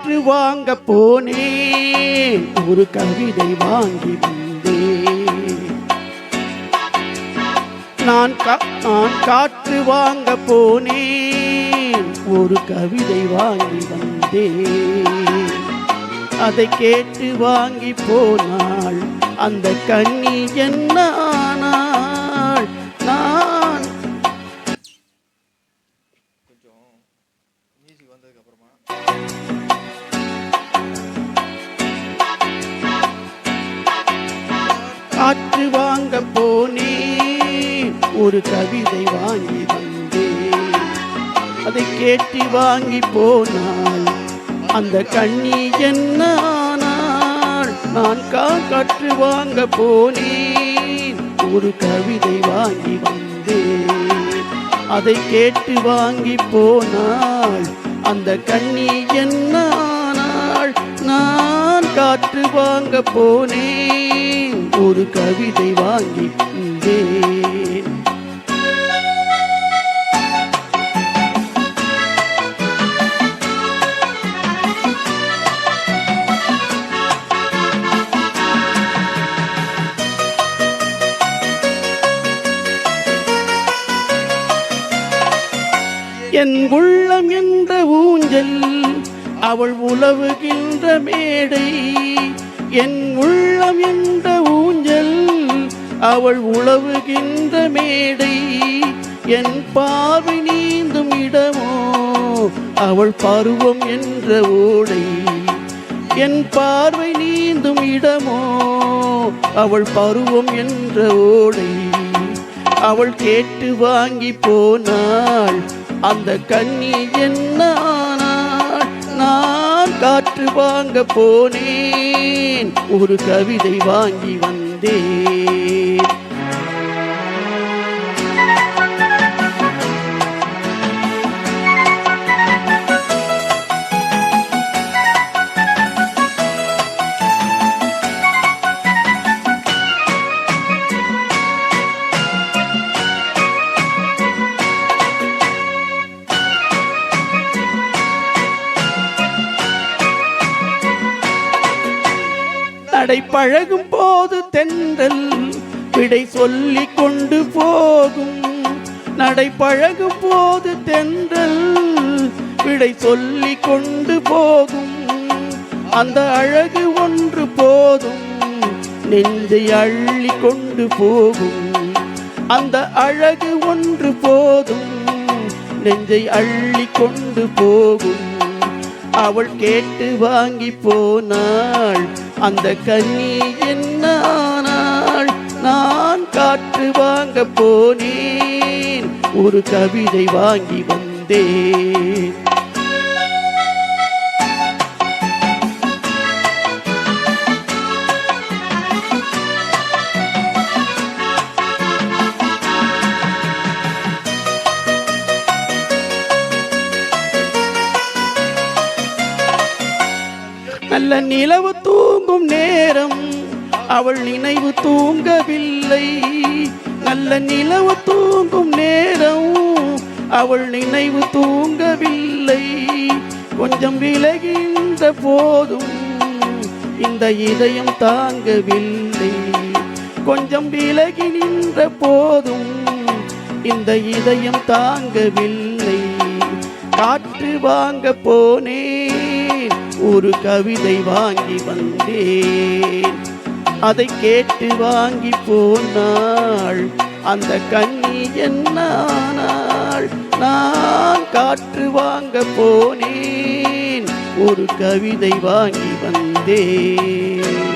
காற்று வாங்க போனேன், ஒரு கவிதை வாங்கி வந்தேன். நான் காற்று வாங்க போனேன், ஒரு கவிதை வாங்கி வந்தேன். அதை கேட்டு வாங்கி போனாள் அந்த கண்ணி என்ன ஆனாள். நான் காற்று வாங்க போனேன், ஒரு கவிதை வாங்கி வந்தேன். அதை கேட்டு வாங்கி போனாள் அந்த கண்ணி என்ன ஆனாள். நான் காற்று வாங்க போனேன், ஒரு கவிதை வாங்கி வந்தேன். அதை கேட்டு வாங்கி போனாள் அந்த கண்ணி என்ன ஆனாள். நான் காற்று வாங்க போனேன், ஒரு கவிதை வாங்கி வந்தேன். என் உள்ளம் என்ற ஊஞ்சல் அவள் உலவுகின்ற மேடை. என் உள்ளம் என்ற ஊஞ்சல் அவள் உலவுகின்ற மேடை. என் பார்வை நீந்தும் இடமோ அவள் பருவம் என்ற ஓடை. என் பார்வை நீந்தும் இடமோ அவள் பருவம் என்ற ஓடை. அவள் கேட்டு வாங்கி போனாள் அந்த கண்ணி என்ன ஆனாள். நான் காற்று வாங்க போனேன், ஒரு கவிதை வாங்கி வந்தேன். நடை பழகும் போது தென்றல் விடை சொல்லி கொண்டு போகும். நடை பழகும் போது தென்றல் விடை சொல்லி கொண்டு போகும். அந்த அழகு ஒன்று போதும் நெஞ்சை அள்ளி கொண்டு போகும். அந்த அழகு ஒன்று போதும் நெஞ்சை அள்ளி கொண்டு போகும். அவள் கேட்டு வாங்கி போனாள் அந்த கண்ணி என்ன ஆனாள். நான் காற்று வாங்க போனேன், ஒரு கவிதை வாங்கி வந்தேன். நல்ல நிலவு தூங்கும் நேரம் அவள் நினைவு தூங்கவில்லை. நல்ல நிலவு தூங்கும் நேரம் அவள் நினைவு தூங்கவில்லை. கொஞ்சம் விலகின்ற போதும் இந்த இதயம் தாங்கவில்லை. கொஞ்சம் விலகி நின்ற போதும் இந்த இதயம் தாங்கவில்லை. காற்று வாங்க போனேன், ஒரு கவிதை வாங்கி வந்தேன். அதை கேட்டு வாங்கி போனாள் அந்த கண்ணி என்ன ஆனாள். நான் காற்று வாங்க போனேன், ஒரு கவிதை வாங்கி வந்தேன்.